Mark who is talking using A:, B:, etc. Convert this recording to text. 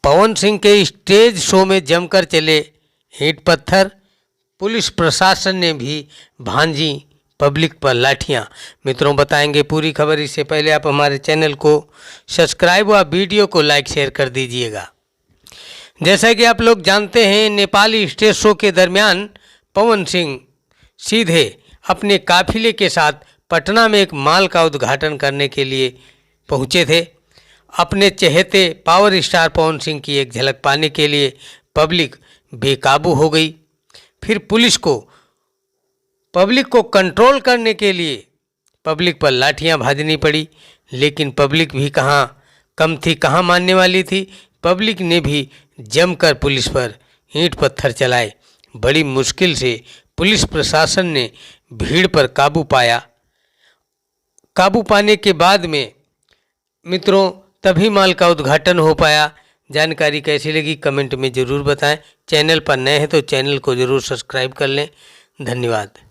A: पवन सिंह के stage show में जमकर चले ईंट पत्थर। पुलिस प्रशासन ने भी भांजी पब्लिक पर लाठियां। मित्रों, बताएंगे पूरी खबर। इससे पहले आप हमारे चैनल को सब्सक्राइब व वीडियो को लाइक शेयर कर दीजिएगा। जैसा कि आप लोग जानते हैं, नेपाली स्टेज शो के दरमियान पवन सिंह सीधे अपने काफिले के साथ पटना में एक मॉल का उद्घाटन करने के लिए पहुंचे थे। अपने चहेते पावर स्टार पवन सिंह की एक झलक पाने के लिए पब्लिक बेकाबू हो गई। फिर पुलिस को पब्लिक को कंट्रोल करने के लिए पब्लिक पर लाठियां भाजनी पड़ी। लेकिन पब्लिक भी कहाँ कम थी, कहाँ मानने वाली थी। पब्लिक ने भी जमकर पुलिस पर ईंट पत्थर चलाए। बड़ी मुश्किल से पुलिस प्रशासन ने भीड़ पर काबू पाया। काबू पाने के बाद में मित्रों तभी मॉल का उद्घाटन हो पाया। जानकारी कैसी लगी कमेंट में ज़रूर बताएं। चैनल पर नए हैं तो चैनल को ज़रूर सब्सक्राइब कर लें। धन्यवाद।